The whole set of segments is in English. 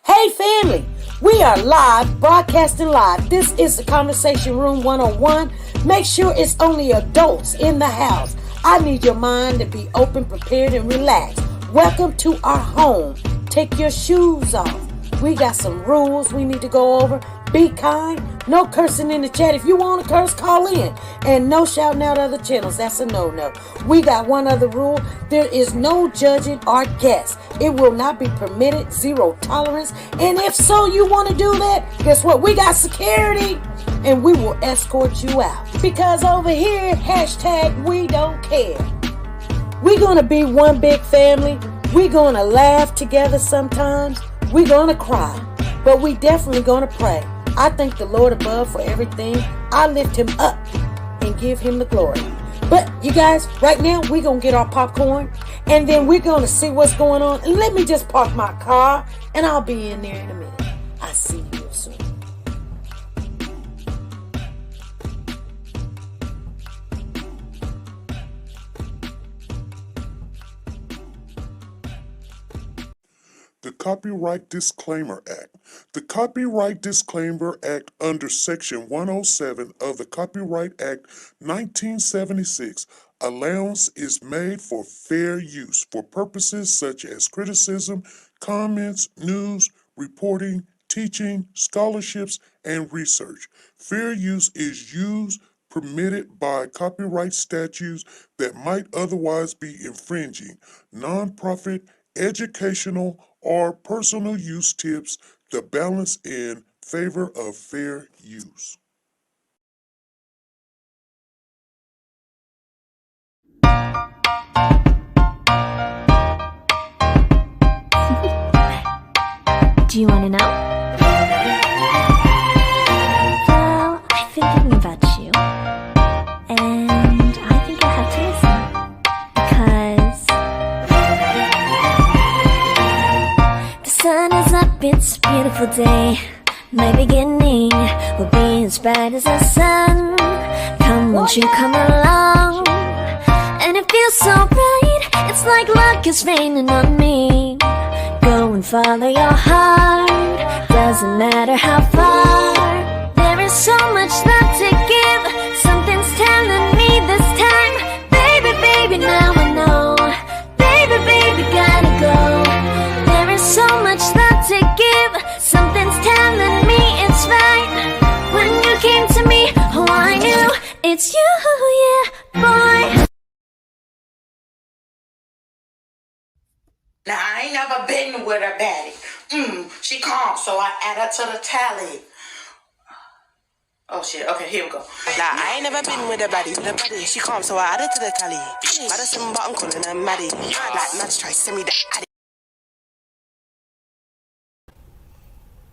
Hey family, we are live, broadcasting live. This is the Conversation Room 101. Make sure it's only adults in the house. I need your mind to be open, prepared, and relaxed. Welcome to our home. Take your shoes off. We got some rules we need to go over. Be kind. No cursing in the chat. If you want to curse, call in. And no shouting out other channels. That's a no-no. We got one other rule. There is no judging our guests. It will not be permitted. Zero tolerance. And if so, you want to do that, guess what? We got security. And we will escort you out. Because over here, hashtag we don't care. We're going to be one big family. We're going to laugh together sometimes. We're going to cry. But we definitely going to pray. I thank the Lord above for everything. I lift him up and give him the glory. But you guys, right now, we're going to get our popcorn. And then we're going to see what's going on. And let me just park my car. And I'll be in there in a minute. I'll see you real soon. The Copyright Disclaimer Act. The Copyright Disclaimer Act under Section 107 of the Copyright Act 1976, allowance is made for fair use for purposes such as criticism, comments, news, reporting, teaching, scholarships, and research. Fair use is used permitted by copyright statutes that might otherwise be infringing. Nonprofit, educational, or personal use tips the balance in favor of fair use. Do you want to know? Well, I've been thinking about you, and I think I have to listen, because the sun is up, it's a beautiful day. My beginning will be as bright as the sun. Come, won't you come along? And it feels so bright, it's like luck is raining on me. Go and follow your heart, doesn't matter how far. There is so much love to give, something's telling me this time. Baby, baby, now I know. Baby, baby, gotta go. There is so much love to give, something's telling me it's right. When you came to me, oh I knew it's you, yeah, boy. Now, I ain't never been with her baddie. She calm, so I add her to the tally. Oh, shit. Okay, here we go. Nah, I ain't never been with a baddie. She calm, so I add her to the tally. Madison, but I'm calling her Maddie. Like, Mads try to send me the addy.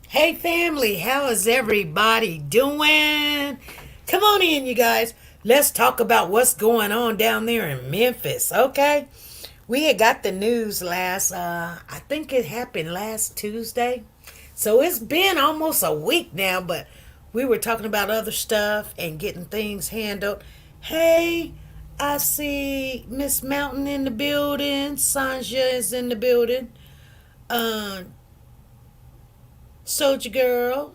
Hey family, how is everybody doing? Come on in, you guys. Let's talk about what's going on down there in Memphis, okay? We had got the news last, I think it happened last Tuesday. So it's been almost a week now, but we were talking about other stuff and getting things handled. Hey, I see Miss Mountain in the building. Sanja is in the building. Soldier Girl.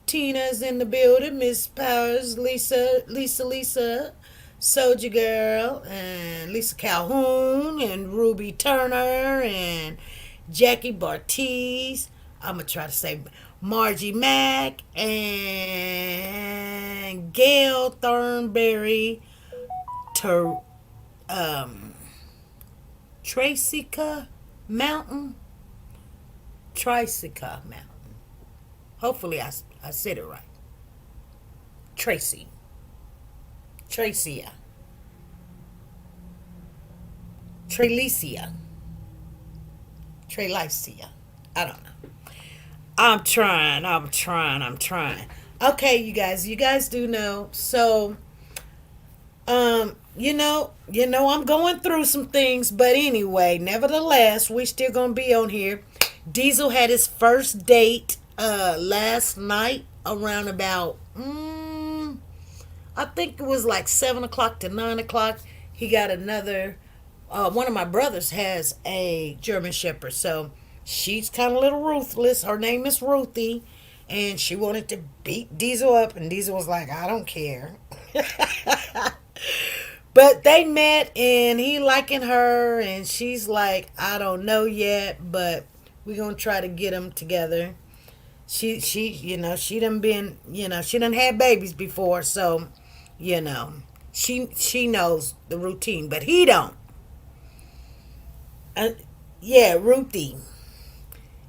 Tina's in the building. Miss Powers, Lisa. Soldier Girl, and Lisa Calhoun, and Ruby Turner, and Jackie Bartiz. I'm going to try to say Margie Mack, and Gail Thornberry, Tricyca Mountain. Hopefully I said it right. Tricia. Trelicia. I don't know. I'm trying. Okay, you guys do know. So, you know, I'm going through some things, but anyway, nevertheless, we still gonna be on here. Diesel had his first date, last night around about, I think it was like 7 o'clock to 9 o'clock. He got another, one of my brothers has a German Shepherd. So she's kind of a little ruthless. Her name is Ruthie, and she wanted to beat Diesel up, and Diesel was like, I don't care. But they met, and he liking her, and she's like, I don't know yet, but we're gonna try to get them together. She done been, she done had babies before, so, she knows the routine, but he don't. Yeah, Ruthie.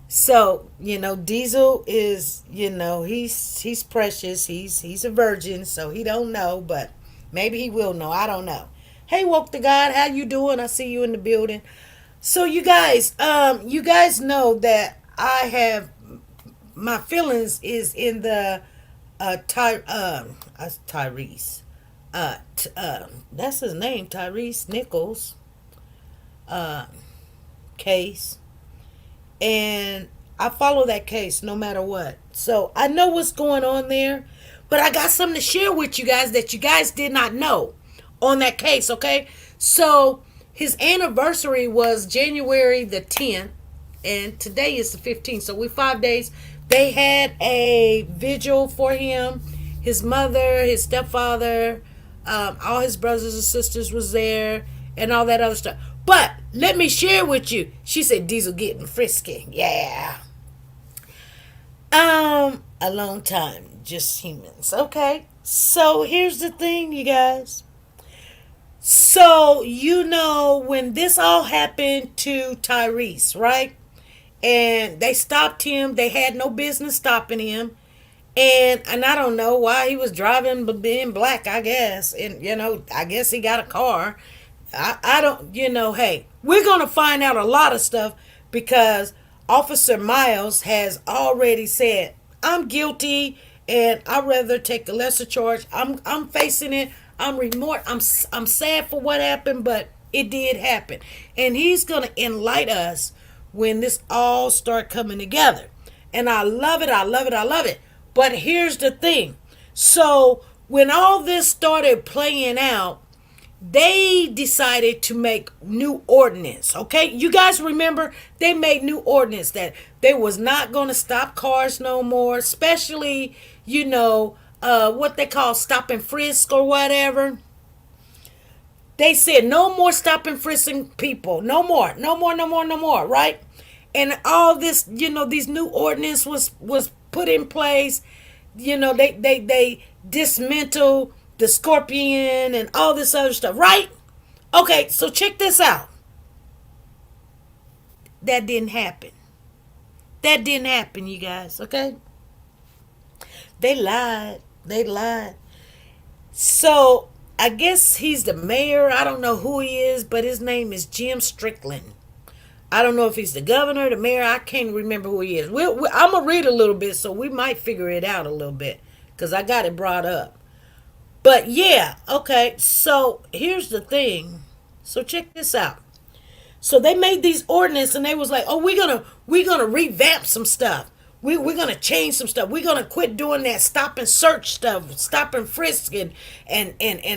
So, Diesel is, he's precious. He's a virgin, so he don't know, but maybe he will know. I don't know. Hey, woke to God, how you doing? I see you in the building. So you guys know that I have my feelings is in the Tyrese. That's his name, Tyrese Nichols case. And I follow that case no matter what. So I know what's going on there. But I got something to share with you guys that you guys did not know on that case, okay? So his anniversary was January the 10th. And today is the 15th. So we're 5 days. They had a vigil for him. His mother, his stepfather, all his brothers and sisters was there. And all that other stuff. But let me share with you. She said Diesel getting frisky. Yeah. A long time. Just humans. Okay. So here's the thing, you guys. So, when this all happened to Tyrese, right? And they stopped him. They had no business stopping him. And I don't know why he was driving but being black, I guess. And, I guess he got a car. I don't, hey, we're going to find out a lot of stuff because Officer Miles has already said, I'm guilty and I'd rather take a lesser charge. I'm facing it. I'm sad for what happened, but it did happen. And he's going to enlighten us when this all start coming together. And I love it. I love it. I love it. But here's the thing. So when all this started playing out, they decided to make new ordinance. Okay, you guys remember they made new ordinance that they was not going to stop cars no more, especially what they call stop and frisk or whatever. They said no more stop and frisking people, no more, right? And all this, these new ordinance was put in place. They dismantled the scorpion and all this other stuff, right? Okay, so check this out. That didn't happen. That didn't happen, you guys, okay? They lied. So, I guess he's the mayor. I don't know who he is, but his name is Jim Strickland. I don't know if he's the governor, the mayor. I can't remember who he is. I'm going to read a little bit, so we might figure it out a little bit, because I got it brought up. But yeah, okay, so here's the thing. So check this out. So they made these ordinances and they was like, oh, we're gonna revamp some stuff. We're gonna change some stuff. We're gonna quit doing that stop and search stuff, stop and frisk and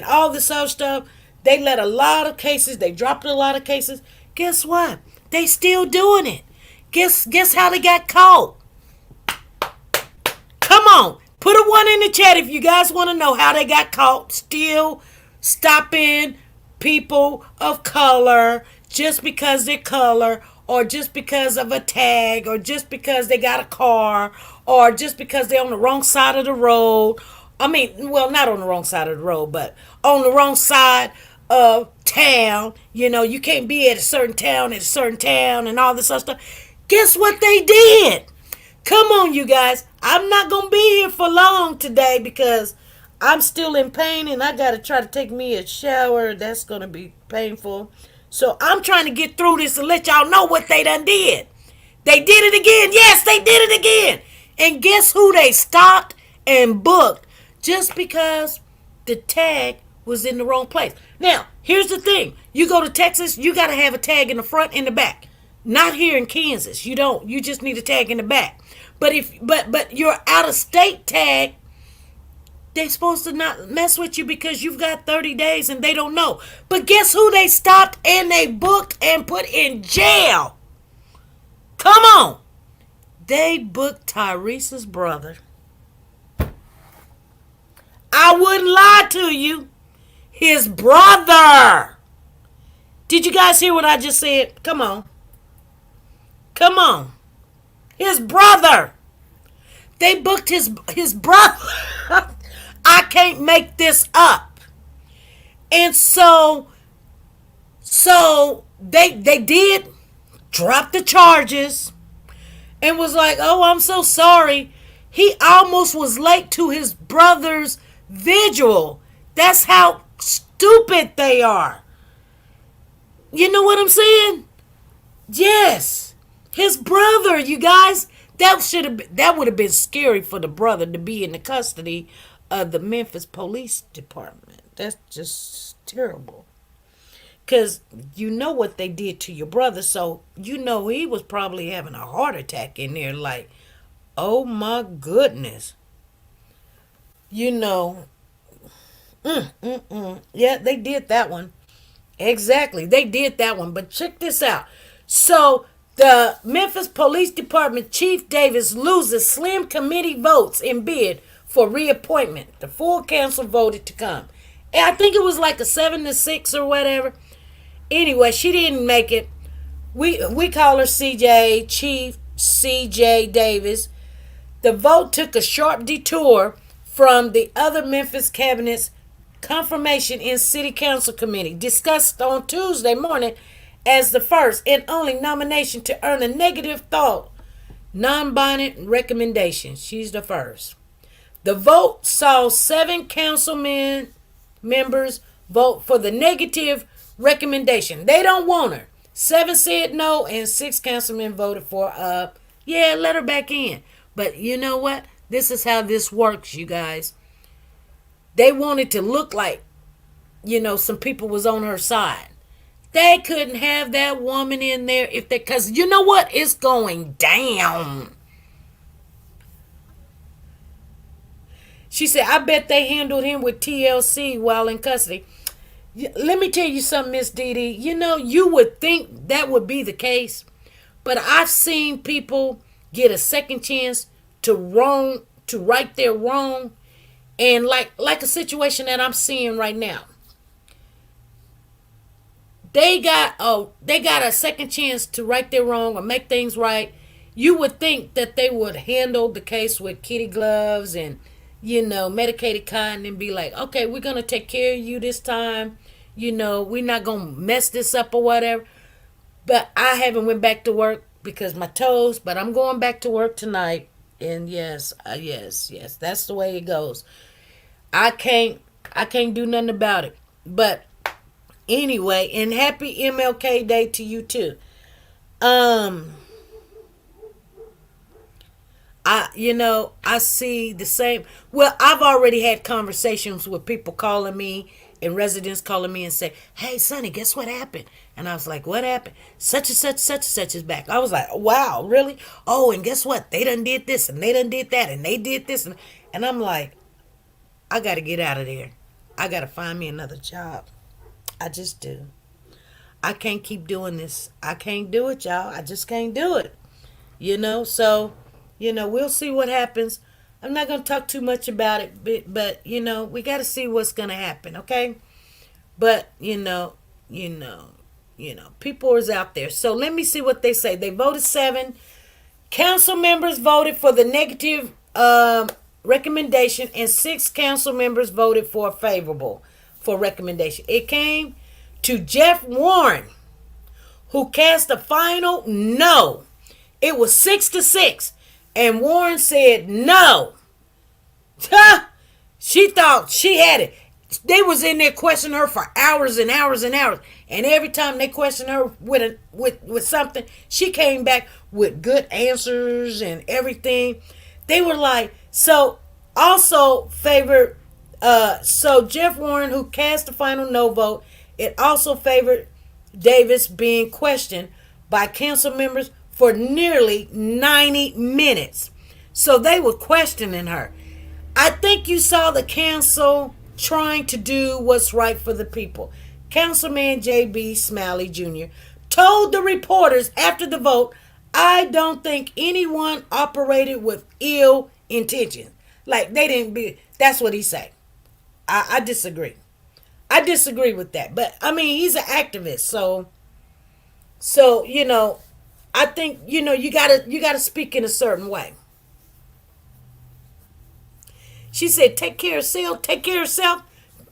all this other stuff. They let a lot of cases, they dropped a lot of cases. Guess what? They still doing it. Guess how they got caught? Come on. Put a 1 in the chat if you guys want to know how they got caught still stopping people of color just because they're color, or just because of a tag, or just because they got a car, or just because they're on the wrong side of the road. I mean, well, not on the wrong side of the road, but on the wrong side of town. You can't be at a certain town and all this other stuff. Guess what they did? Come on, you guys. I'm not going to be here for long today because I'm still in pain and I got to try to take me a shower. That's going to be painful. So I'm trying to get through this and let y'all know what they done did. They did it again. Yes, they did it again. And guess who they stopped and booked just because the tag was in the wrong place. Now, here's the thing. You go to Texas, you got to have a tag in the front and the back. Not here in Kansas. You don't. You just need a tag in the back. But your out of state tag, they're supposed to not mess with you because you've got 30 days and they don't know. But guess who they stopped and they booked and put in jail? Come on. They booked Tyrese's brother. I wouldn't lie to you. His brother. Did you guys hear what I just said? Come on. Come on. His brother. They booked his brother. I can't make this up. And so they did drop the charges and was like, oh, I'm so sorry. He almost was late to his brother's vigil. That's how stupid they are. You know what I'm saying? Yes. His brother, you guys. That would have been scary for the brother to be in the custody of the Memphis Police Department. That's just terrible. Because you know what they did to your brother, so you know he was probably having a heart attack in there, like, oh my goodness. You know. Yeah, they did that one. Exactly, they did that one. But check this out. So the Memphis Police Department Chief Davis loses slim committee votes in bid for reappointment. The full council voted to come. And I think it was like a 7-6 or whatever. Anyway, she didn't make it. We call her CJ, Chief CJ Davis. The vote took a sharp detour from the other Memphis cabinet's confirmation in City Council Committee, discussed on Tuesday morning as the first and only nomination to earn a negative thought non-binding recommendation. She's the first. The vote saw 7 council members vote for the negative recommendation. They don't want her. 7 said no, and 6 councilmen voted for let her back in. But you know what? This is how this works, you guys. They wanted to look like, some people was on her side. They couldn't have that woman in there because you know what? It's going down. She said, I bet they handled him with TLC while in custody. Let me tell you something, Miss Dee Dee. You would think that would be the case, but I've seen people get a second chance to right their wrong, and like a situation that I'm seeing right now. They got a second chance to right their wrong or make things right. You would think that they would handle the case with kitty gloves and medicated cotton and be like, okay, we're gonna take care of you this time. We're not gonna mess this up or whatever. But I haven't went back to work because my toes. But I'm going back to work tonight. And yes, that's the way it goes. I can't do nothing about it. But anyway, and happy MLK Day to you too. I see the same. Well, I've already had conversations with people calling me and residents calling me and say, hey, Sonny, guess what happened? And I was like, what happened? Such and such is back. I was like, wow, really? Oh, and guess what? They done did this and they done did that and they did this. And I'm like, I got to get out of there. I got to find me another job. I just do. I can't keep doing this. I can't do it, y'all. I just can't do it. So, we'll see what happens. I'm not going to talk too much about it, but we got to see what's going to happen, okay? But, people is out there. So let me see what they say. They voted 7. Council members voted for the negative recommendation, and 6 council members voted for favorable for recommendation. It came to Jeff Warren, who cast a final no. It was 6-6. And Warren said no. She thought she had it. They was in there questioning her for hours and hours and hours. And every time they questioned her with something, she came back with good answers and everything. They were like, so also favored, so Jeff Warren, who cast the final no vote, it also favored Davis being questioned by council members for nearly 90 minutes. So they were questioning her. I think you saw the council trying to do what's right for the people. Councilman J.B. Smalley Jr. told the reporters after the vote, I don't think anyone operated with ill intention. Like they didn't be. That's what he said. I disagree. I disagree with that. But I mean, he's an activist, so I think you gotta speak in a certain way. She said, "Take care of self. Take care of self."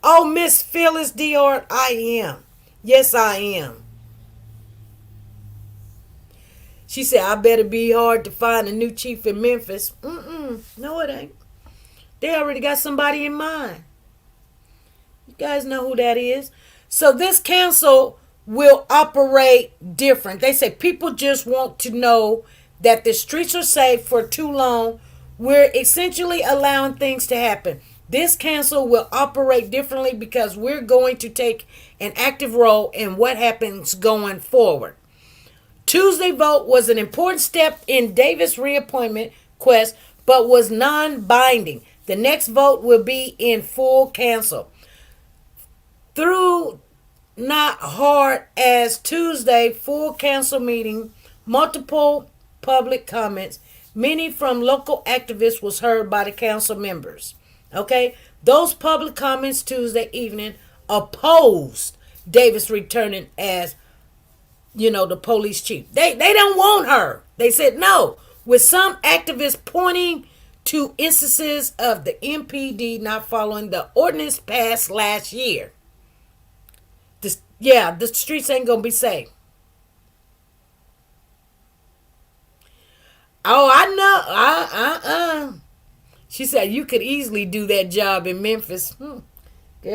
Oh, Miss Phyllis Dior, I am. Yes, I am. She said, "I better be hard to find a new chief in Memphis." No, it ain't. They already got somebody in mind. You guys know who that is. So this council will operate different. They say people just want to know that the streets are safe. For too long, we're essentially allowing things to happen. This council will operate differently because we're going to take an active role in what happens going forward. Tuesday vote was an important step in Davis' reappointment quest, but was non-binding. The next vote will be in full council. Through not hard as Tuesday full council meeting, multiple public comments, many from local activists was heard by the council members. Okay, those public comments Tuesday evening opposed Davis returning as the police chief. They don't want her. They said no, with some activists pointing to instances of the MPD not following the ordinance passed last year. The streets ain't gonna be safe. Oh, I know. She said you could easily do that job in Memphis. Girl,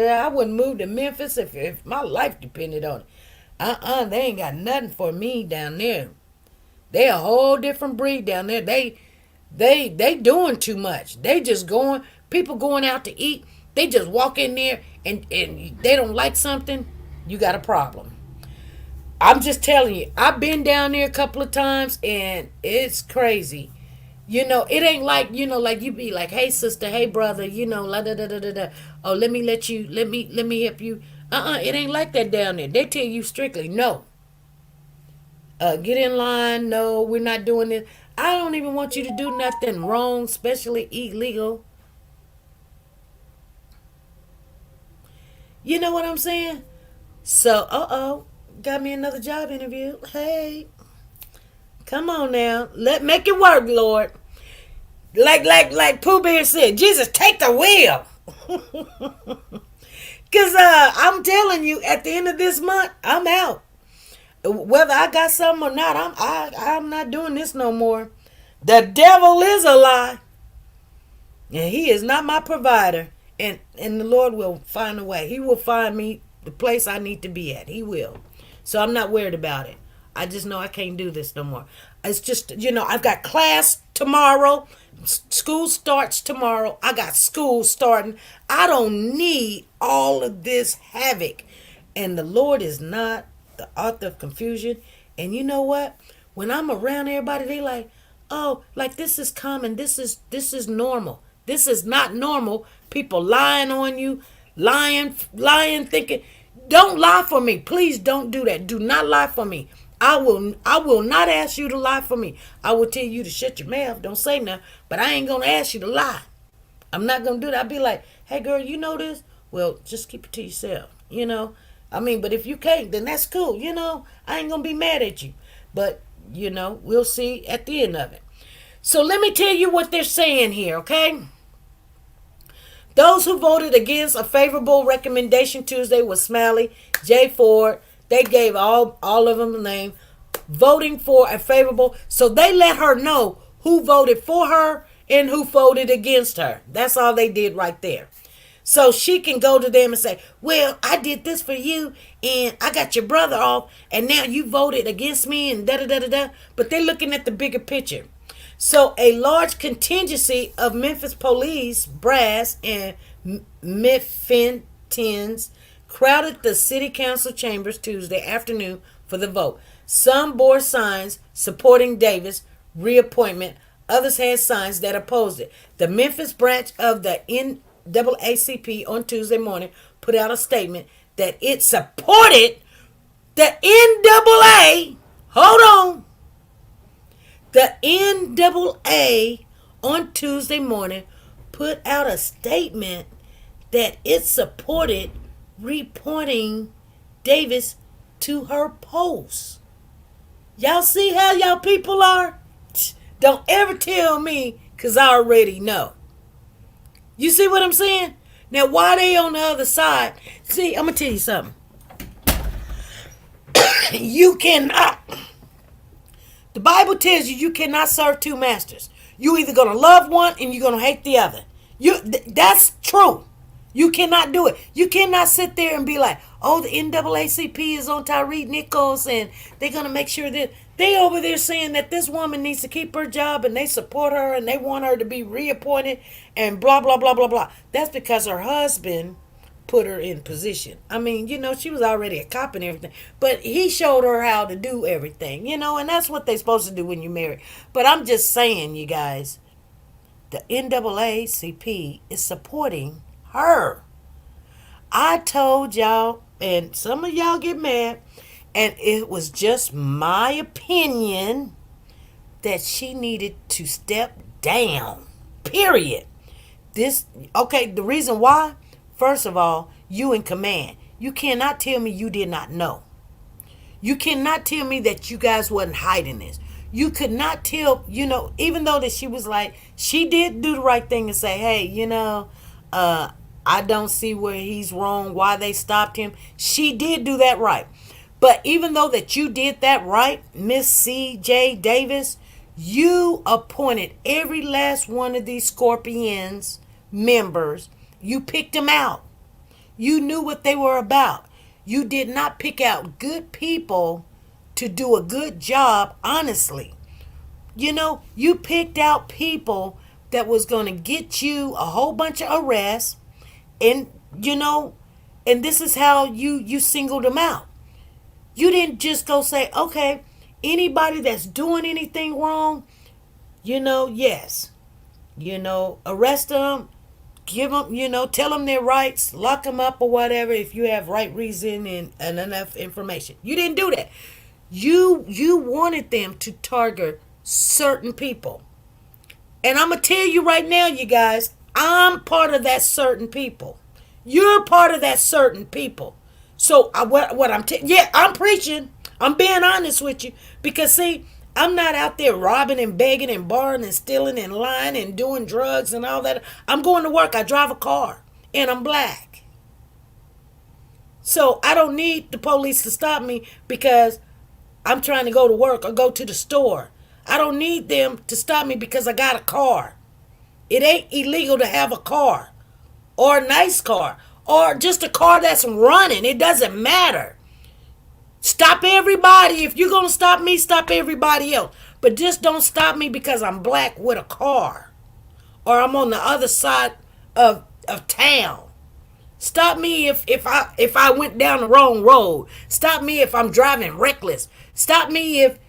I wouldn't move to Memphis if my life depended on it. They ain't got nothing for me down there. They a whole different breed down there. They doing too much. They just people going out to eat. They just walk in there and they don't like something. You got a problem. I'm just telling you. I've been down there a couple of times and it's crazy. It ain't like, like you be like, hey sister, hey brother, la da da da da da. Oh, let me help you. It ain't like that down there. They tell you strictly no. Get in line. No, we're not doing this. I don't even want you to do nothing wrong, especially illegal. You know what I'm saying? So, got me another job interview. Hey, come on now. Make it work, Lord. Like Pooh Bear said, Jesus, take the wheel. Cause I'm telling you, at the end of this month, I'm out. Whether I got something or not, I'm not doing this no more. The devil is a lie, and he is not my provider. And the Lord will find a way. He will find me the place I need to be at. He will. So I'm not worried about it. I just know I can't do this no more. It's just, I've got class tomorrow. School starts tomorrow. I got school starting. I don't need all of this havoc. And the Lord is not the author of confusion. And you know what? When I'm around everybody, they like, oh, like this is common. This is normal. This is not normal. People lying on you, lying, thinking. Don't lie for me. Please don't do that. Do not lie for me. I will not ask you to lie for me. I will tell you to shut your mouth. Don't say nothing. But I ain't going to ask you to lie. I'm not going to do that. I'll be like, hey, girl, you know this? Well, just keep it to yourself. But if you can't, then that's cool. I ain't going to be mad at you. But, we'll see at the end of it. So let me tell you what they're saying here, okay? Those who voted against a favorable recommendation Tuesday was Smiley, Jay Ford. They gave all of them a name. Voting for a favorable. So they let her know who voted for her and who voted against her. That's all they did right there. So she can go to them and say, well, I did this for you and I got your brother off and now you voted against me and da-da-da-da-da. But they're looking at the bigger picture. So a large contingency of Memphis police, brass, and Memphians crowded the city council chambers Tuesday afternoon for the vote. Some bore signs supporting Davis' reappointment. Others had signs that opposed it. The Memphis branch of the NAACP on Tuesday morning put out a statement that it supported the NAA. Hold on. The NAACP on Tuesday morning put out a statement that it supported reporting Davis to her post. Y'all see how y'all people are? Don't ever tell me, because I already know. You see what I'm saying? Now, why they on the other side? See, I'm going to tell you something. You cannot. The Bible tells you cannot serve two masters. You either going to love one and you're going to hate the other. That's true. You cannot do it. You cannot sit there and be like, oh, the NAACP is on Tyrese Nichols and they're going to make sure that they over there saying that this woman needs to keep her job and they support her and they want her to be reappointed and blah, blah, blah, blah, blah. That's because her husband put her in position. I mean, she was already a cop and everything, but he showed her how to do everything, and that's what they're supposed to do when you're married. But I'm just saying, you guys, the NAACP is supporting her. I told y'all, and some of y'all get mad, and it was just my opinion that she needed to step down. Period. The reason why, first of all, you in command. You cannot tell me you did not know. You cannot tell me that you guys wasn't hiding this. You could not tell, even though that she was like, she did do the right thing and say, hey, I don't see where he's wrong, why they stopped him. She did do that right. But even though that you did that right, Miss C.J. Davis, you appointed every last one of these Scorpions members. You picked them out. You knew what they were about. You did not pick out good people to do a good job, honestly. You picked out people that was going to get you a whole bunch of arrests. And, and this is how you singled them out. You didn't just go say, okay, anybody that's doing anything wrong, yes. Arrest them, give them, tell them their rights, lock them up or whatever if you have right reason and enough information. You didn't do that. You wanted them to target certain people. And I'm going to tell you right now, you guys, I'm part of that certain people. You're part of that certain people. So I'm preaching. I'm being honest with you. Because see, I'm not out there robbing and begging and borrowing and stealing and lying and doing drugs and all that. I'm going to work. I drive a car. And I'm black. So I don't need the police to stop me because I'm trying to go to work or go to the store. I don't need them to stop me because I got a car. It ain't illegal to have a car or a nice car or just a car that's running. It doesn't matter. Stop everybody. If you're going to stop me, stop everybody else. But just don't stop me because I'm black with a car or I'm on the other side of town. Stop me if I went down the wrong road. Stop me if I'm driving reckless. Stop me if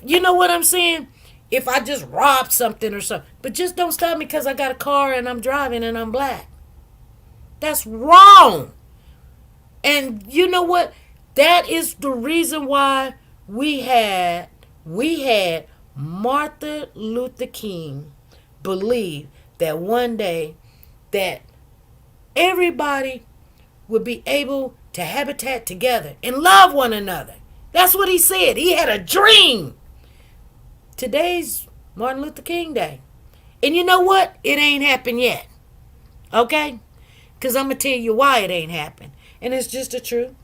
you know what I'm saying? If I just robbed something or something. But just don't stop me because I got a car and I'm driving and I'm black. That's wrong. And you know what? That is the reason why we had Martin Luther King believe that one day that everybody would be able to habitat together and love one another. That's what he said. He had a dream. Today's Martin Luther King Day. And you know what? It ain't happened yet. Okay? Because I'm going to tell you why it ain't happened. And it's just the truth.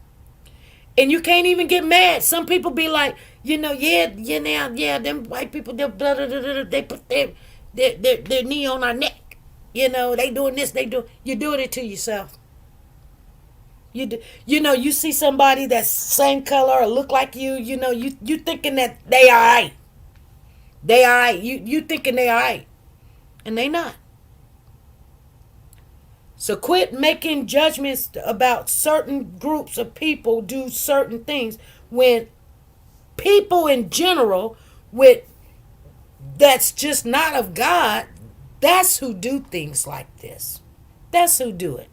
And you can't even get mad. Some people be like, them white people, they put their knee on our neck. They doing this, you're doing it to yourself. You see somebody that's same color or look like you thinking that they all right. They all right. You thinking they all right. And they not. So quit making judgments about certain groups of people do certain things when people in general that's just not of God, that's who do things like this. That's who do it.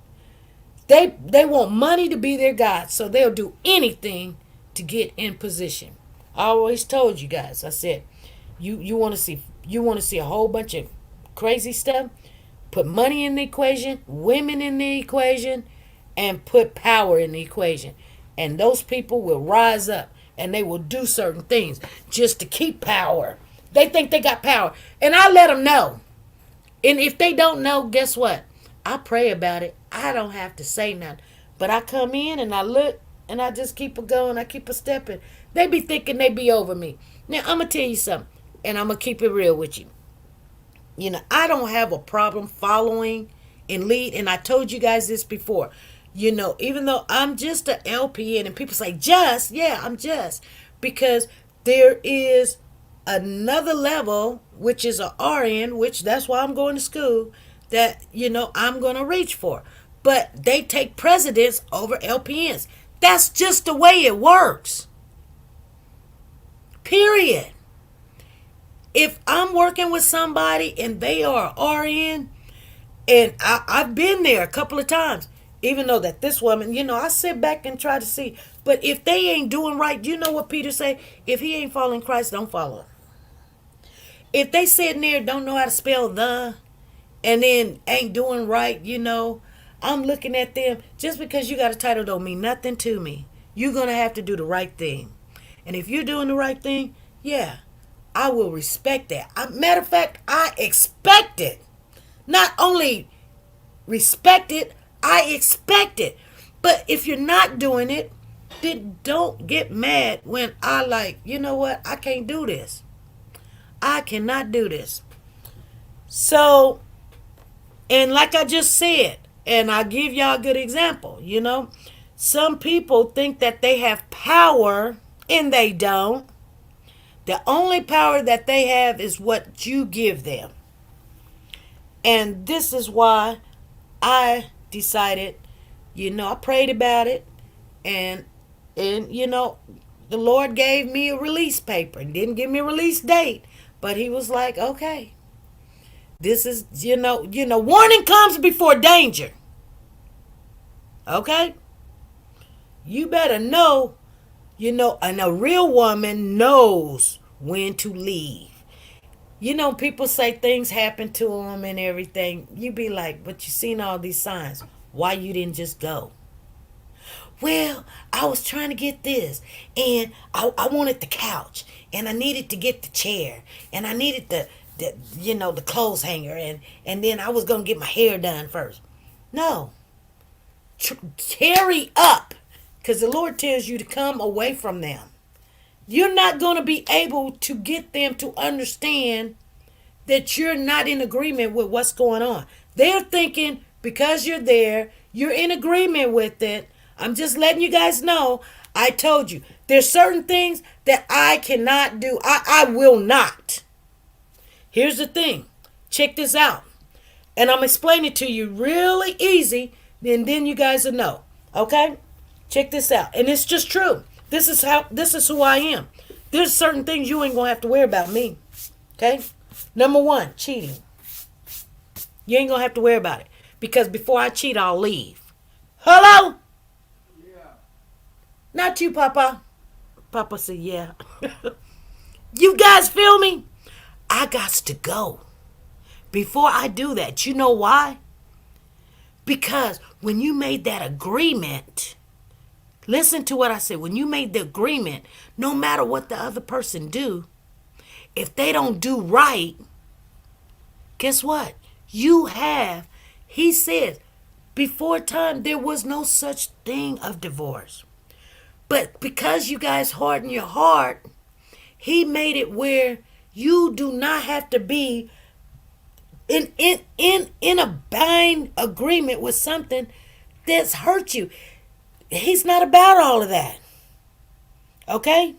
They want money to be their God, so they'll do anything to get in position. I always told you guys, I said, You want to see a whole bunch of crazy stuff? Put money in the equation, women in the equation, and put power in the equation. And those people will rise up and they will do certain things just to keep power. They think they got power. And I let them know. And if they don't know, guess what? I pray about it. I don't have to say nothing. But I come in and I look and I just keep it going. I keep it stepping. They be thinking they be over me. Now, I'm going to tell you something. And I'm going to keep it real with you. You know, I don't have a problem following and lead. And I told you guys this before. You know, even though I'm just an LPN and people say, just, yeah, I'm just. Because there is another level, which is a RN, which that's why I'm going to school, that, you know, I'm going to reach for. But they take precedence over LPNs. That's just the way it works. Period. If I'm working with somebody and they are RN, and I've been there a couple of times, even though that this woman, you know, I sit back and try to see. But if they ain't doing right, you know what Peter say? If he ain't following Christ, don't follow him. If they sitting there don't know how to spell the, and then ain't doing right, you know, I'm looking at them. Just because you got a title don't mean nothing to me. You're going to have to do the right thing. And if you're doing the right thing, yeah, I will respect that. Matter of fact, I expect it. Not only respect it, I expect it. But if you're not doing it, then don't get mad when I like, you know what, I can't do this. I cannot do this. So, and like I just said, and I'll give y'all a good example, you know, some people think that they have power and they don't. The only power that they have is what you give them. And this is why I decided, you know, I prayed about it, and you know, the Lord gave me a release paper and didn't give me a release date, but he was like, okay, this is, you know, warning comes before danger. Okay? You better know, you know, and a real woman knows when to leave. You know, people say things happen to them and everything. You be like, but you seen all these signs. Why you didn't just go? Well, I was trying to get this, and I wanted the couch, and I needed to get the chair, and I needed the you know, the clothes hanger, and then I was going to get my hair done first. No. Tarry up, because the Lord tells you to come away from them. You're not going to be able to get them to understand that you're not in agreement with what's going on. They're thinking because you're there, you're in agreement with it. I'm just letting you guys know. I told you, there's certain things that I cannot do. I will not. Here's the thing. Check this out. And I'm explaining it to you really easy, and then you guys will know. Okay? Check this out. And it's just true. This is who I am. There's certain things you ain't gonna have to worry about me. Okay? Number one, cheating. You ain't gonna have to worry about it. Because before I cheat, I'll leave. Hello? Yeah. Not you, Papa. Papa said, yeah. You guys feel me? I got to go. Before I do that, you know why? Because when you made that agreement, listen to what I said. When you made the agreement, no matter what the other person do, if they don't do right, guess what? You have, he said, before time, there was no such thing of divorce. But because you guys hardened your heart, he made it where you do not have to be in a bind agreement with something that's hurt you. He's not about all of that. Okay?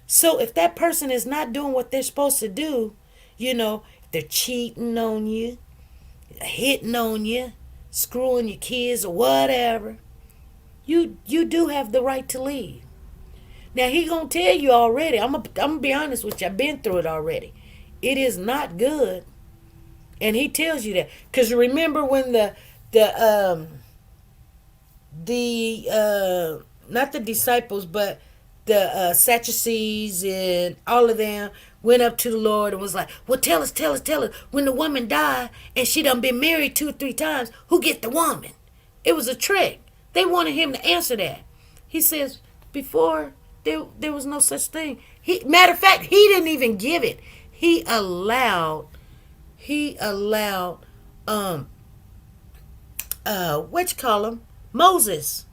So if that person is not doing what they're supposed to do, you know, if they're cheating on you, hitting on you, screwing your kids or whatever, you do have the right to leave. Now, he gonna tell you already. I'm gonna be honest with you. I've been through it already. It is not good, and he tells you that. Cause remember when the not the disciples, but the Sadducees and all of them went up to the Lord and was like, well, tell us, when the woman died and she done been married 2 or 3 times, who get the woman? It was a trick. They wanted him to answer that. He says, before, there was no such thing. Matter of fact, he didn't even give it. He allowed, Moses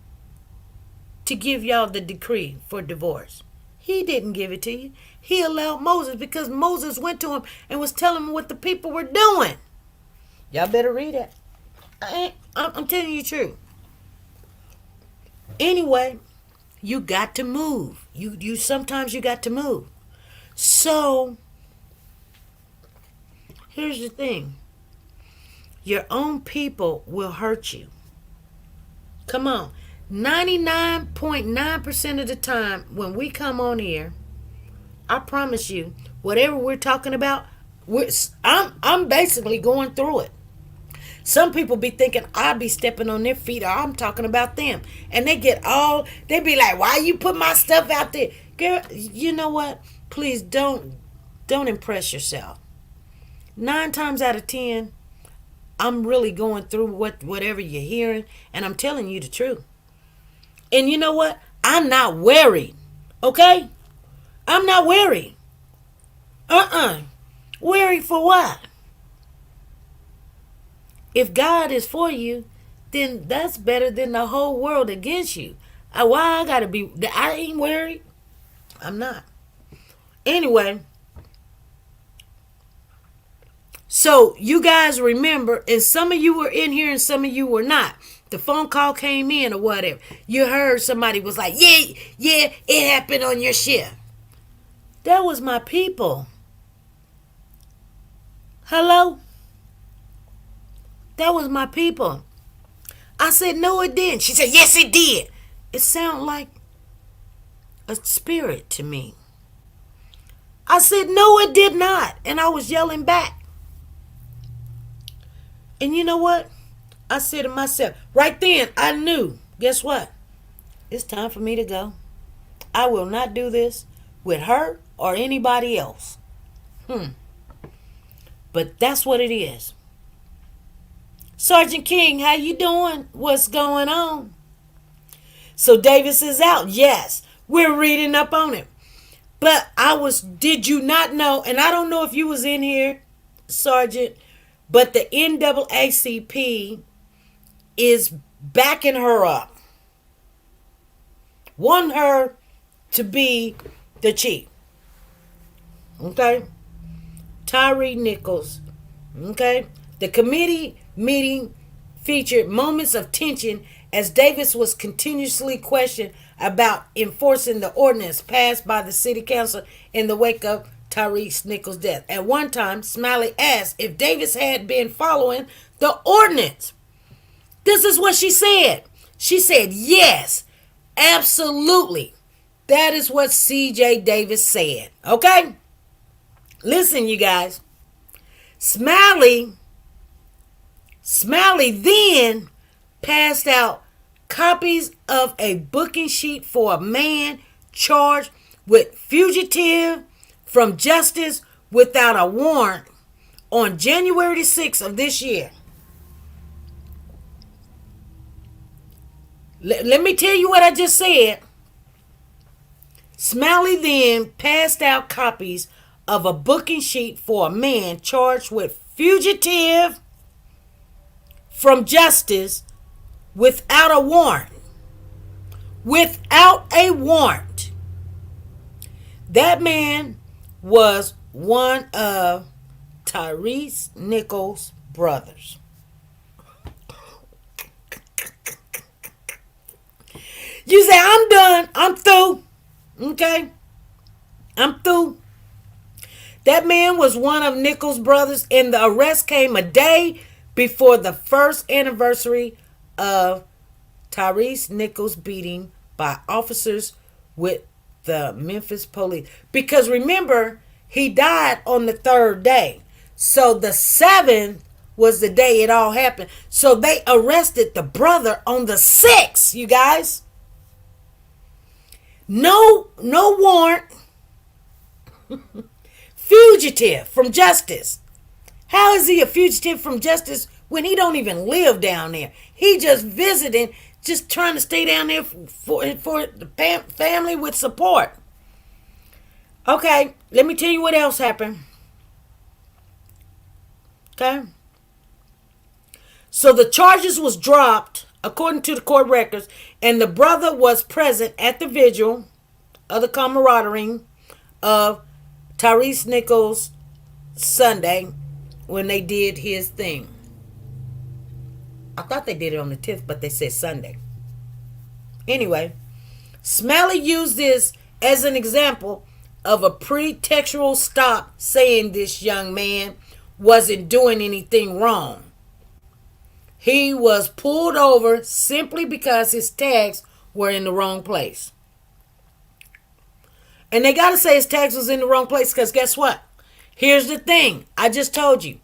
to give y'all the decree for divorce. He didn't give it to you. He allowed Moses because Moses went to him and was telling him what the people were doing. Y'all better read it. I'm telling you the truth. Anyway, you got to move. You sometimes you got to move. So here's the thing. Your own people will hurt you. Come on. 99.9% of the time when we come on here, I promise you, whatever we're talking about, I'm basically going through it. Some people be thinking I be stepping on their feet or I'm talking about them. And they be like, why you put my stuff out there? Girl, you know what? Please don't impress yourself. 9 times out of 10, I'm really going through whatever you're hearing, and I'm telling you the truth. And you know what? I'm not worried. Okay? I'm not worried. Worried for what? If God is for you, then that's better than the whole world against you. Why I gotta be? I ain't worried. I'm not. Anyway. So you guys remember, and some of you were in here and some of you were not. The phone call came in or whatever. You heard somebody was like, yeah, it happened on your shift. That was my people. Hello? That was my people. I said, no, it didn't. She said, yes, it did. It sounded like a spirit to me. I said, no, it did not. And I was yelling back. And you know what? I said to myself, right then, I knew, guess what? It's time for me to go. I will not do this with her or anybody else. But that's what it is. Sergeant King, how you doing? What's going on? So Davis is out. Yes, we're reading up on it. But did you not know, and I don't know if you was in here, Sergeant, but the NAACP is backing her up. Want her to be the chief. Okay? Tyrese Nichols. Okay? The committee meeting featured moments of tension as Davis was continuously questioned about enforcing the ordinance passed by the city council in the wake of Tyrese Nichols' death. At one time, Smiley asked if Davis had been following the ordinance. This is what she said. She said, yes, absolutely. That is what C.J. Davis said. Okay? Listen, you guys. Smiley then passed out copies of a booking sheet for a man charged with fugitive from justice without a warrant on January 6th of this year. Let me tell you what I just said. Smiley then passed out copies of a booking sheet for a man charged with fugitive from justice without a warrant. Without a warrant. That man was one of Tyrese Nichols' brothers. You say, I'm done. I'm through. Okay? I'm through. That man was one of Nichols' brothers, and the arrest came a day before the first anniversary of Tyrese Nichols' beating by officers with the Memphis police. Because remember, he died on the 3rd day. So the 7th was the day it all happened. So they arrested the brother on the 6th, you guys. No warrant. Fugitive from justice. How is he a fugitive from justice when he don't even live down there? He just visiting, just trying to stay down there for the family with support. Okay, let me tell you what else happened. Okay. So the charges was dropped according to the court records, and the brother was present at the vigil of the camaraderie of Tyrese Nichols Sunday when they did his thing. I thought they did it on the 10th, but they said Sunday. Anyway, Smalley used this as an example of a pretextual stop, saying this young man wasn't doing anything wrong. He was pulled over simply because his tags were in the wrong place. And they got to say his tags was in the wrong place because guess what? Here's the thing. I just told you.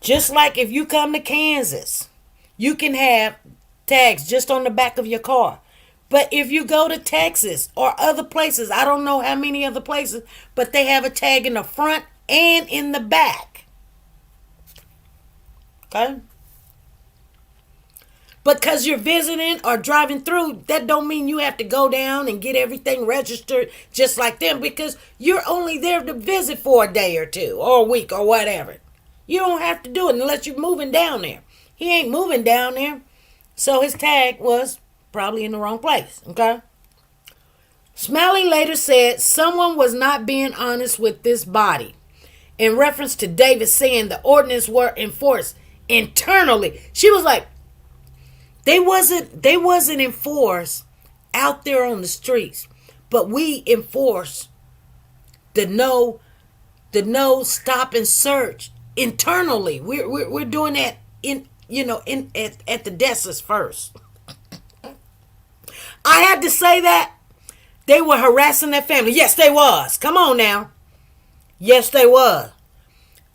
Just like if you come to Kansas, you can have tags just on the back of your car. But if you go to Texas or other places, I don't know how many other places, but they have a tag in the front and in the back. Okay? Because you're visiting or driving through, that don't mean you have to go down and get everything registered just like them, because you're only there to visit for a day or two or a week or whatever. You don't have to do it unless you're moving down there. He ain't moving down there. So his tag was probably in the wrong place. Okay? Smalley later said someone was not being honest with this body in reference to Davis saying the ordinance were enforced internally. She was like, They wasn't enforced out there on the streets, but we enforce the no stop and search internally. We're doing that at the desks first. I had to say that they were harassing their family. Yes, they was. Come on now. Yes, they was.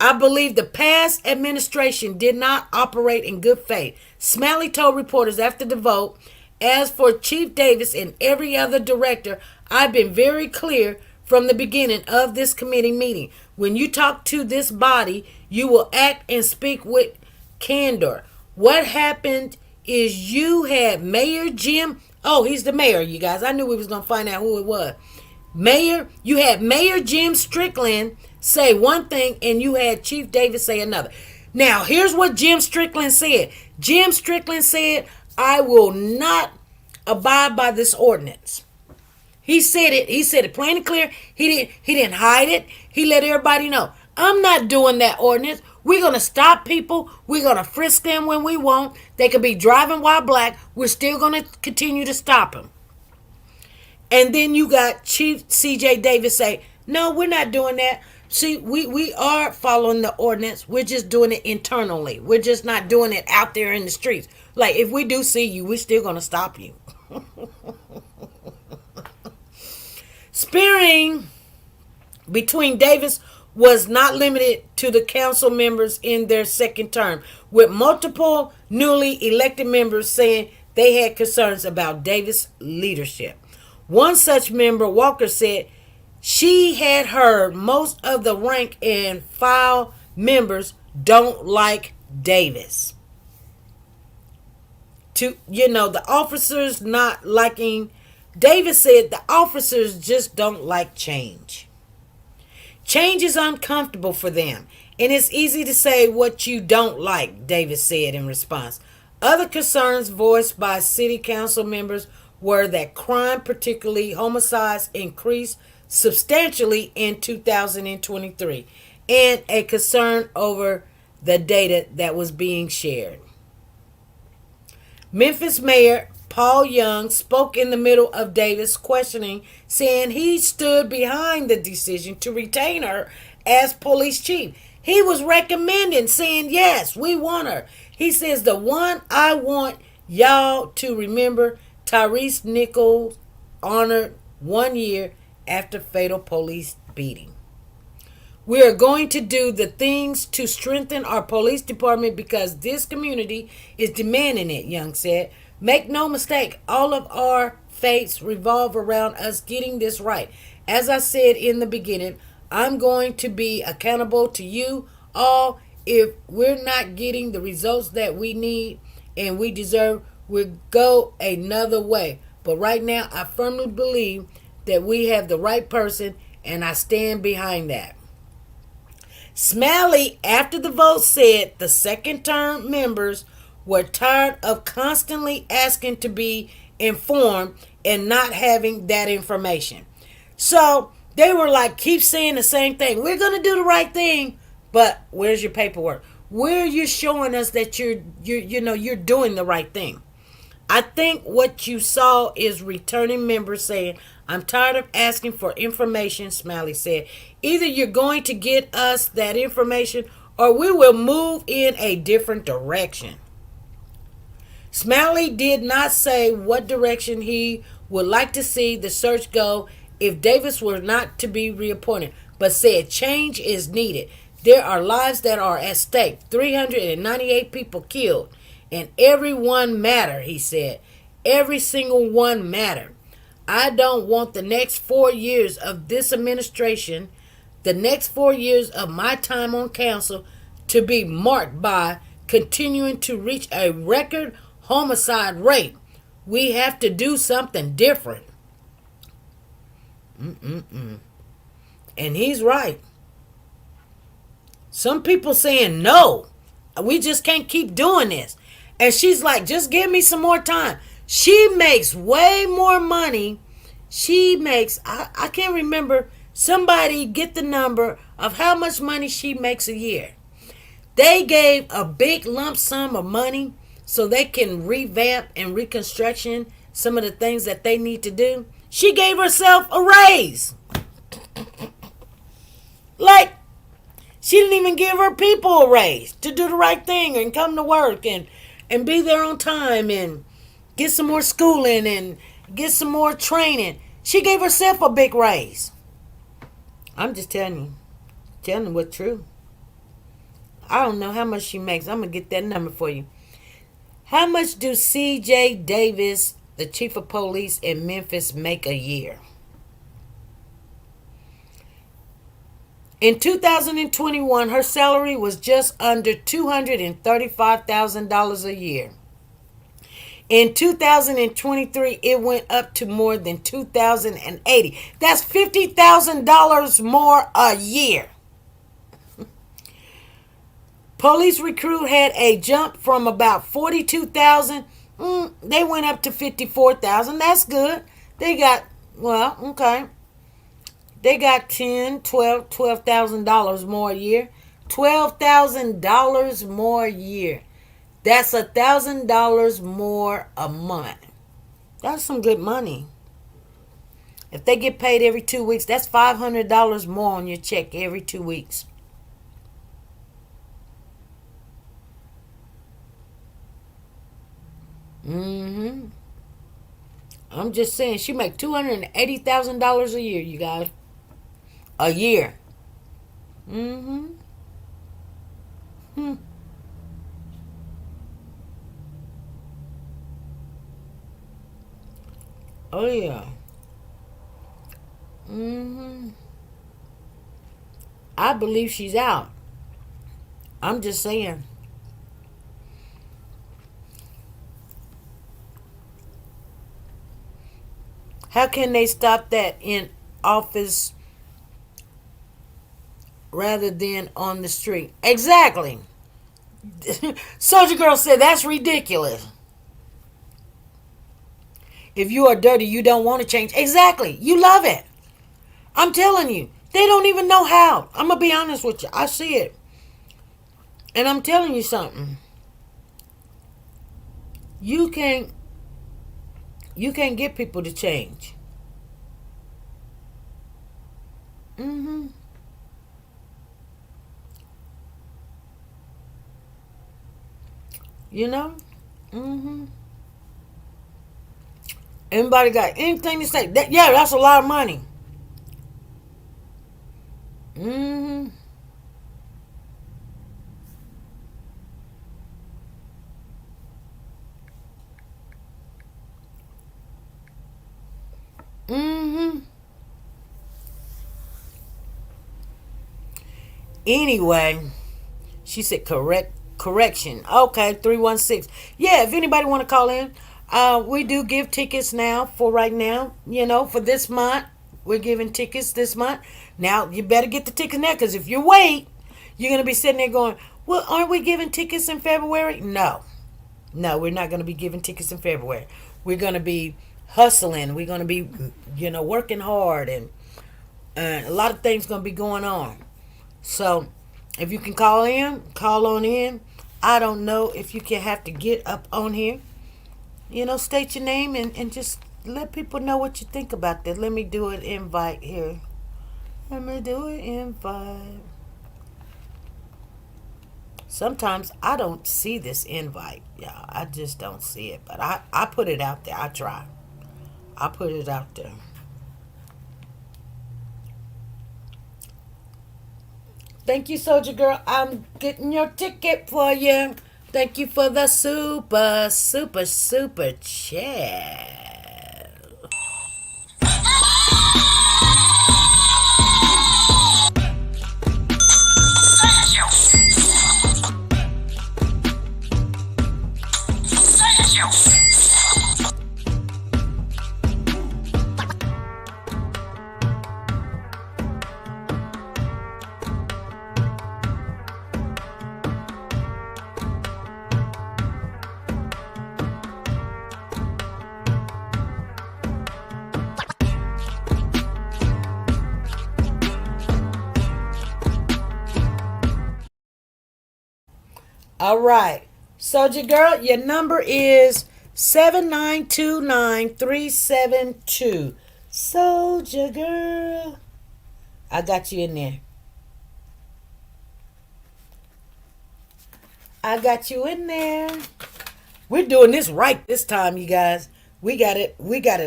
I believe the past administration did not operate in good faith. Smalley told reporters after the vote, as for Chief Davis and every other director, I've been very clear from the beginning of this committee meeting. When you talk to this body, you will act and speak with candor. What happened is you had Mayor Jim. Oh, he's the mayor, you guys. I knew we was going to find out who it was. You had Mayor Jim Strickland say one thing and you had Chief Davis say another. Now, here's what Jim Strickland said. Jim Strickland said, I will not abide by this ordinance. He said it. He said it plain and clear. He didn't hide it. He let everybody know. I'm not doing that ordinance. We're going to stop people. We're going to frisk them when we want. They could be driving while black. We're still going to continue to stop them. And then you got Chief C.J. Davis say, no, we're not doing that. See, we are following the ordinance. We're just doing it internally. We're just not doing it out there in the streets. Like, if we do see you, we're still going to stop you. Sparring between Davis was not limited to the council members in their second term, with multiple newly elected members saying they had concerns about Davis' leadership. One such member, Walker, said she had heard most of the rank and file members don't like Davis. The officers not liking Davis said the officers just don't like change. Change is uncomfortable for them, and it's easy to say what you don't like, Davis said in response. Other concerns voiced by city council members were that crime, particularly homicides, increased substantially in 2023, and a concern over the data that was being shared. Memphis Mayor Paul Young spoke in the middle of Davis' questioning, saying he stood behind the decision to retain her as police chief. He was recommending, saying, yes, we want her. He says, the one I want y'all to remember, Tyrese Nichols honored 1 year after fatal police beating. We are going to do the things to strengthen our police department because this community is demanding it, Young said. Make no mistake, all of our fates revolve around us getting this right. As I said in the beginning, I'm going to be accountable to you all if we're not getting the results that we need and we deserve. We'll go another way. But right now, I firmly believe that we have the right person, and I stand behind that. Smalley, after the vote, said the second term members were tired of constantly asking to be informed and not having that information. So they were like, keep saying the same thing. We're going to do the right thing, but where's your paperwork? Where are you showing us that you're doing the right thing? I think what you saw is returning members saying, I'm tired of asking for information, Smiley said. Either you're going to get us that information or we will move in a different direction. Smiley did not say what direction he would like to see the search go if Davis were not to be reappointed, but said change is needed. There are lives that are at stake, 398 people killed. And every one matter, he said. Every single one matter. I don't want the next 4 years of this administration, the next 4 years of my time on council, to be marked by continuing to reach a record homicide rate. We have to do something different. And he's right. Some people saying no. We just can't keep doing this. And she's like, just give me some more time. She makes way more money. She makes, I can't remember, somebody get the number of how much money she makes a year. They gave a big lump sum of money so they can revamp and reconstruction some of the things that they need to do. She gave herself a raise. Like, she didn't even give her people a raise to do the right thing and come to work and be there on time and get some more schooling and get some more training. She gave herself a big raise. I'm just telling you what's true. I don't know how much she makes. I'm going to get that number for you. How much do C.J. Davis, the chief of police in Memphis, make a year? In 2021, her salary was just under $235,000 a year. In 2023, it went up to more than $2,080. That's $50,000 more a year. Police recruit had a jump from about 42,000. They went up to 54,000. That's good. They got, well, okay. They got $12,000 more a year. $12,000 more a year. That's $1,000 more a month. That's some good money. If they get paid every 2 weeks, that's $500 more on your check every 2 weeks. I'm just saying, she make $280,000 a year, you guys. A year. Oh, yeah. I believe she's out. I'm just saying. How can they stop that in office rather than on the street? Exactly. Soldier Girl said that's ridiculous. If you are dirty, you don't want to change. Exactly. You love it. I'm telling you. They don't even know how. I'm going to be honest with you. I see it. And I'm telling you something. You can't get people to change. You know? Anybody got anything to say? Yeah, that's a lot of money. Anyway, she said correction. Okay, 316. Yeah, if anybody want to call in, we do give tickets now for right now. For this month, we're giving tickets this month. Now you better get the tickets now, because if you wait, you're gonna be sitting there going, "Well, aren't we giving tickets in February?" No, we're not gonna be giving tickets in February. We're gonna be hustling. We're gonna be, working hard, and a lot of things gonna be going on. So, if you can call on in. I don't know if you can have to get up on here. State your name and just let people know what you think about that. Let me do an invite here. Let me do an invite. Sometimes I don't see this invite, y'all. I just don't see it. But I put it out there. I try. I put it out there. Thank you, Soldier Girl. I'm getting your ticket for you. Thank you for the super, super, super chat. All right. Soldier Girl, your number is 7929372. Soldier Girl. I got you in there. I got you in there. We're doing this right this time, you guys. We got it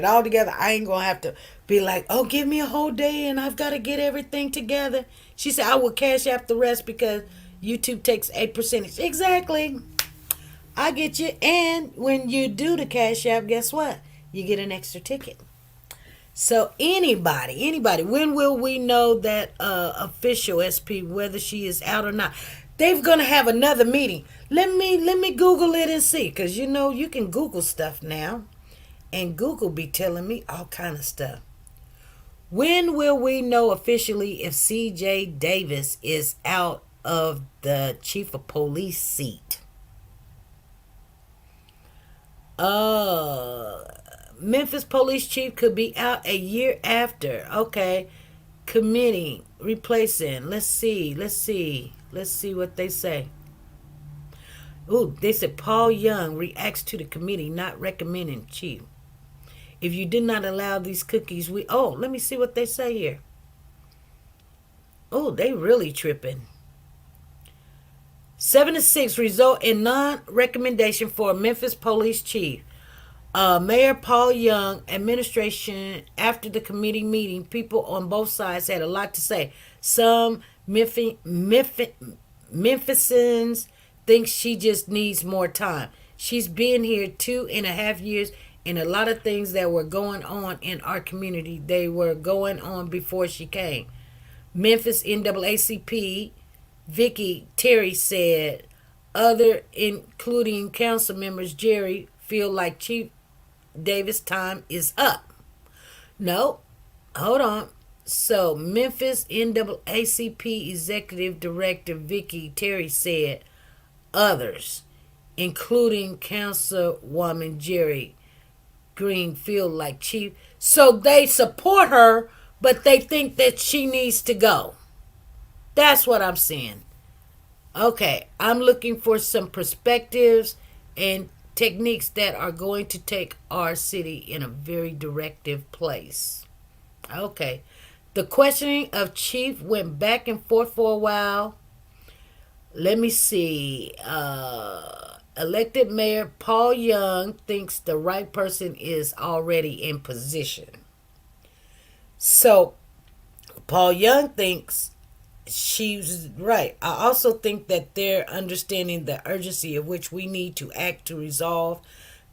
all together. I ain't gonna have to be like, oh, give me a whole day and I've got to get everything together. She said I will cash out the rest because YouTube takes a percentage. Exactly. I get you. And when you do the cash app, guess what? You get an extra ticket. So anybody, when will we know that official SP, whether she is out or not? They're gonna have another meeting. Let me Google it and see, because you can Google stuff now, and Google be telling me all kind of stuff. When will we know officially if CJ Davis is out of the chief of police seat? Memphis police chief could be out a year after. Okay. Committee replacing. Let's see what they say. Ooh, they said Paul Young reacts to the committee not recommending chief. If you did not allow these cookies, let me see what they say here. Oh, they really tripping. 7-6 result in non-recommendation for Memphis police chief. Mayor Paul Young administration after the committee meeting. People on both sides had a lot to say. Some Memphisans think she just needs more time. She's been here 2.5 years, and a lot of things that were going on in our community, they were going on before she came. Memphis NAACP Vicky Terry said other including council members Jerry feel like Chief Davis time is up. No, hold on. So Memphis NAACP Executive Director Vicky Terry said others, including Councilwoman Jerry Green, feel like Chief. So they support her, but they think that she needs to go. That's what I'm saying. Okay, I'm looking for some perspectives and techniques that are going to take our city in a very directive place. Okay. The questioning of Chief went back and forth for a while. Let me see. Elected Mayor Paul Young thinks the right person is already in position. So, Paul Young thinks she's right. I also think that they're understanding the urgency of which we need to act to resolve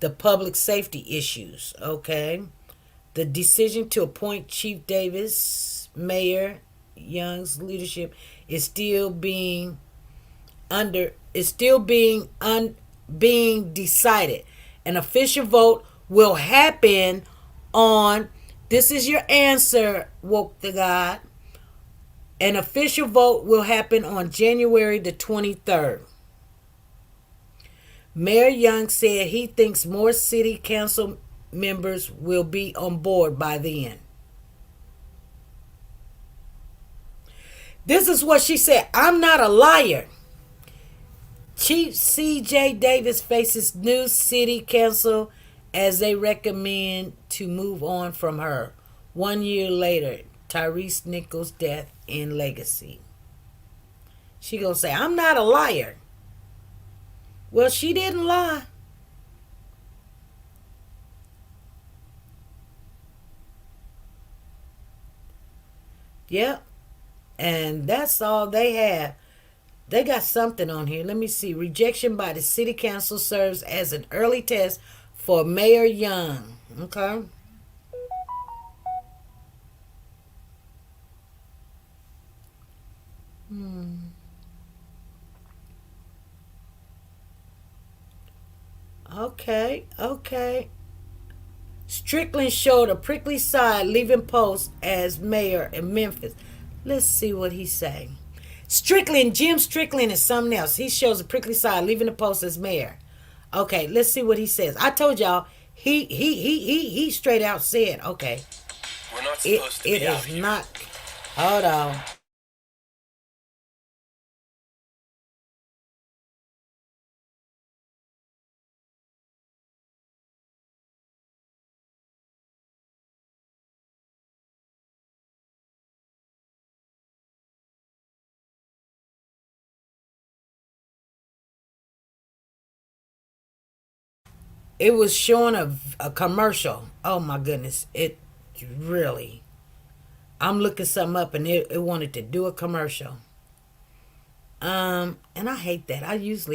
the public safety issues. Okay. The decision to appoint Chief Davis, Mayor Young's leadership is still being being decided. An official vote will happen on, this is your answer, woke the God. An official vote will happen on January the 23rd. Mayor Young said he thinks more city council members will be on board by then. This is what she said. I'm not a liar. Chief C.J. Davis faces new city council as they recommend to move on from her. 1 year later, Tyrese Nichols' death in legacy. She gonna say, I'm not a liar. Well, she didn't lie. Yep. And that's all they have. They got something on here. Let me see. Rejection by the city council serves as an early test for Mayor Young. Okay. Okay. Strickland showed a prickly side leaving post as mayor in Memphis. Let's see what he say. Jim Strickland is something else. He shows a prickly side leaving the post as mayor. Okay, let's see what he says. I told y'all he straight out said, okay. We're not supposed to be out here. Not. Hold on. It was showing a commercial. Oh my goodness. It really. I'm looking something up and it wanted to do a commercial. And I hate that. I used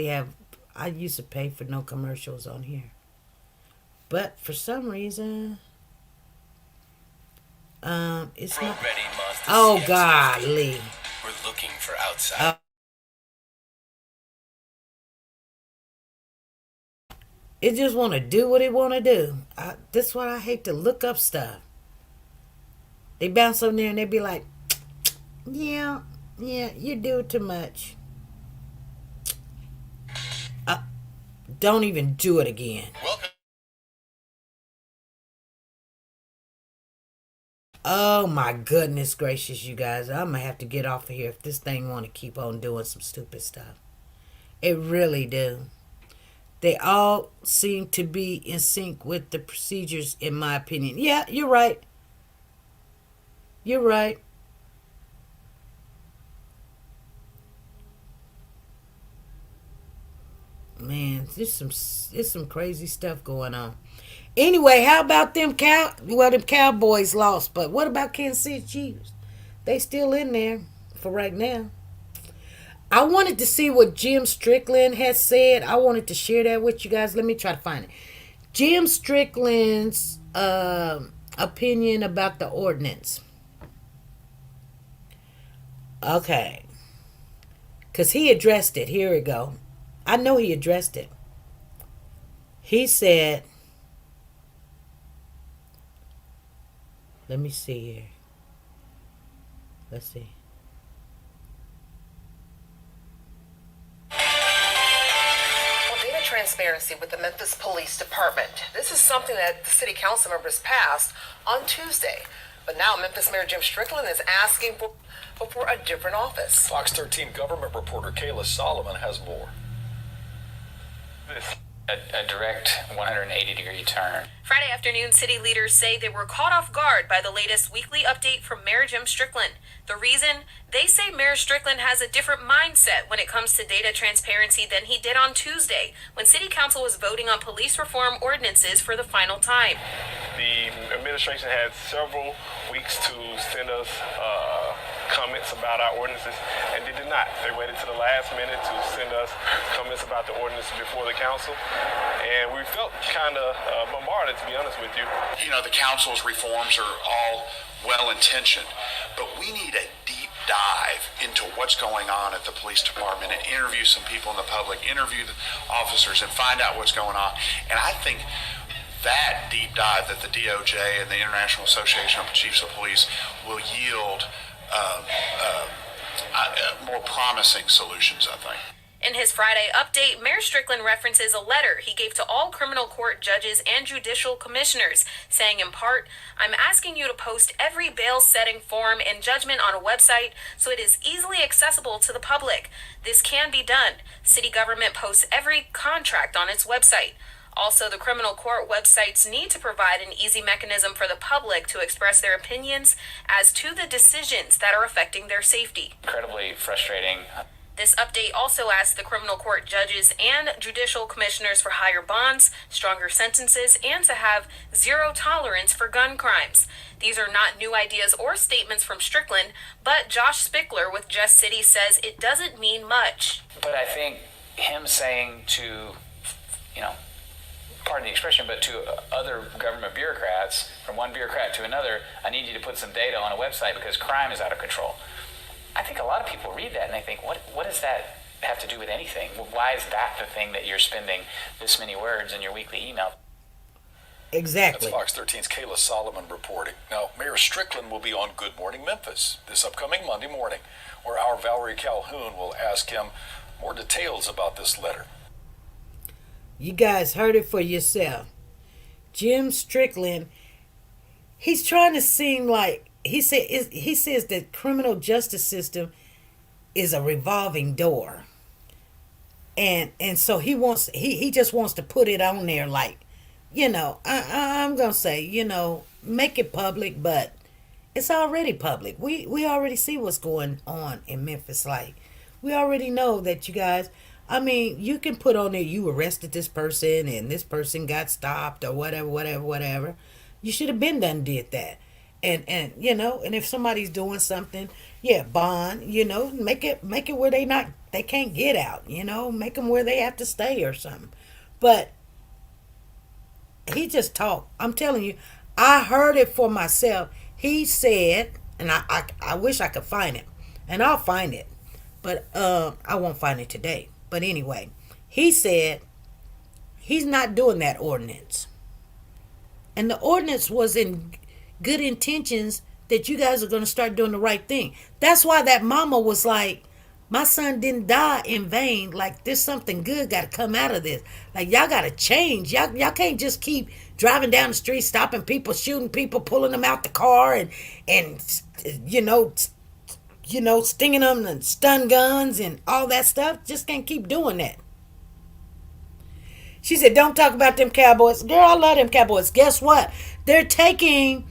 to pay for no commercials on here. But for some reason, it's not. Oh golly. We're looking for outside. It just want to do what it want to do. That's why I hate to look up stuff. They bounce on there and they be like, yeah, you do too much. Don't even do it again. Welcome. Oh my goodness gracious, you guys. I'm going to have to get off of here if this thing want to keep on doing some stupid stuff. It really do. They all seem to be in sync with the procedures, in my opinion. Yeah, you're right. You're right. Man, there's some crazy stuff going on. Anyway, how about them Cowboys lost, but what about Kansas City Chiefs? They still in there for right now. I wanted to see what Jim Strickland had said. I wanted to share that with you guys. Let me try to find it. Jim Strickland's opinion about the ordinance. Okay. Because he addressed it. Here we go. I know he addressed it. He said, let me see here. Let's see. Transparency with the Memphis Police Department. This is something that the city council members passed on Tuesday. But now Memphis Mayor Jim Strickland is asking for a different office. Fox 13 government reporter Kayla Solomon has more. A direct 180-degree turn. Friday afternoon, city leaders say they were caught off guard by the latest weekly update from Mayor Jim Strickland. The reason? They say Mayor Strickland has a different mindset when it comes to data transparency than he did on Tuesday, when City Council was voting on police reform ordinances for the final time. The administration had several weeks to send us comments about our ordinances, and they did not. They waited to the last minute to send us comments about the ordinance before the council, and we felt kind of bombarded, to be honest with you. You know, the council's reforms are all well-intentioned, but we need a deep what's going on at the police department and interview some people in the public, interview the officers, and find out what's going on. And I think that deep dive that the DOJ and the International Association of Chiefs of Police will yield more promising solutions, I think. In his Friday update, Mayor Strickland references a letter he gave to all criminal court judges and judicial commissioners, saying in part, "I'm asking you to post every bail setting form and judgment on a website so it is easily accessible to the public. This can be done. City government posts every contract on its website. Also, the criminal court websites need to provide an easy mechanism for the public to express their opinions as to the decisions that are affecting their safety." Incredibly frustrating. This update also asks the criminal court judges and judicial commissioners for higher bonds, stronger sentences, and to have zero tolerance for gun crimes. These are not new ideas or statements from Strickland, but Josh Spickler with Just City says it doesn't mean much. But I think him saying to, pardon the expression, but to other government bureaucrats, from one bureaucrat to another, I need you to put some data on a website because crime is out of control. I think a lot of people read that and they think, what does that have to do with anything? Why is that the thing that you're spending this many words in your weekly email? Exactly. That's Fox 13's Kayla Solomon reporting. Now, Mayor Strickland will be on Good Morning Memphis this upcoming Monday morning, where our Valerie Calhoun will ask him more details about this letter. You guys heard it for yourself. Jim Strickland, he's trying to seem like, he says the criminal justice system is a revolving door. And so he just wants to put it on there like, I'm going to say, make it public, but it's already public. We already see what's going on in Memphis. Like, we already know that, you guys, you can put on there, you arrested this person and this person got stopped or whatever. You should have been done did that. And if somebody's doing something, bond, make it where they can't get out, make them where they have to stay or something. But he just talked. I'm telling you, I heard it for myself. He said, and I wish I could find it, and I'll find it, but I won't find it today. But anyway, he said he's not doing that ordinance. And the ordinance was in good intentions that you guys are going to start doing the right thing. That's why that mama was like, my son didn't die in vain. Like, there's something good got to come out of this. Like, y'all got to change. Y'all can't just keep driving down the street, stopping people, shooting people, pulling them out the car and stinging them and stun guns and all that stuff. Just can't keep doing that. She said, don't talk about them Cowboys. Girl, I love them Cowboys. Guess what? They're trying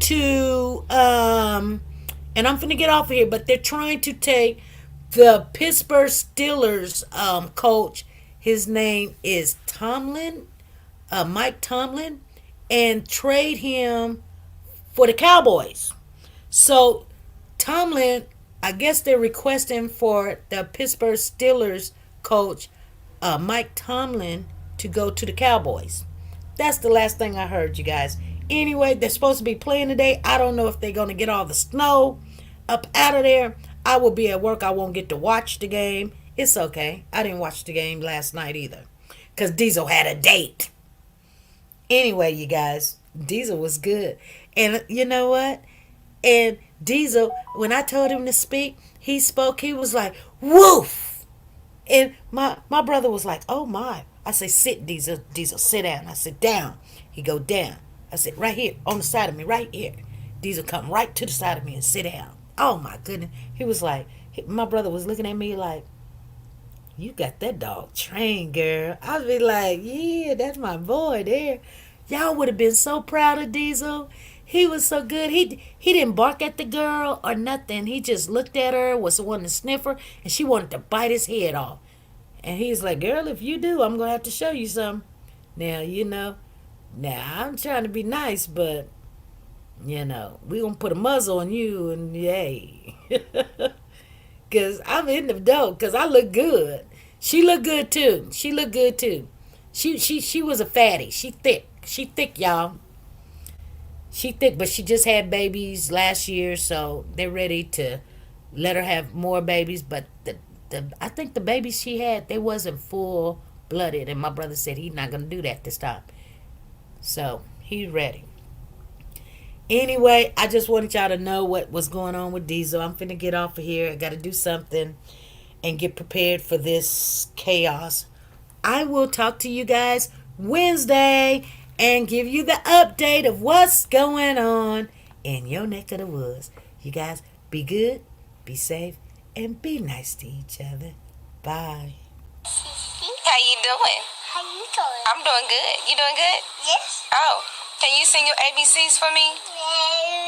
to, and I'm finna get off of here, but they're trying to take the Pittsburgh Steelers coach, his name is Mike Tomlin, and trade him for the Cowboys. So Tomlin, I guess they're requesting for the Pittsburgh Steelers coach, Mike Tomlin, to go to the Cowboys. That's the last thing I heard, you guys. Anyway, they're supposed to be playing today. I don't know if they're going to get all the snow up out of there. I will be at work. I won't get to watch the game. It's okay. I didn't watch the game last night either, because Diesel had a date. Anyway, you guys, Diesel was good. And you know what? And Diesel, when I told him to speak, he spoke. He was like, woof. And my brother was like, oh my. I say, sit, Diesel. Diesel, sit down. I said, down. He go, down. I said, right here, on the side of me, right here. Diesel come right to the side of me and sit down. Oh my goodness. He was like, my brother was looking at me like, you got that dog trained, girl. I was be like, yeah, that's my boy there. Y'all would have been so proud of Diesel. He was so good. He didn't bark at the girl or nothing. He just looked at her, was the one to sniff her, and she wanted to bite his head off. And he's like, girl, if you do, I'm going to have to show you something. Now, I'm trying to be nice, but, we going to put a muzzle on you, and yay. Because I'm in the dough, because I look good. She looked good, too. She was a fatty. She thick, y'all. She thick, but she just had babies last year, so they're ready to, let her have more babies, but I think the babies she had, they wasn't full-blooded, and my brother said he's not going to do that this time. So, he's ready. Anyway, I just wanted y'all to know what was going on with Diesel. I'm finna get off of here. I got to do something and get prepared for this chaos. I will talk to you guys Wednesday and give you the update of what's going on in your neck of the woods. You guys be good, be safe, and be nice to each other. Bye. How you doing? How you doing? I'm doing good. You doing good? Yes. Oh, can you sing your ABCs for me? Yeah.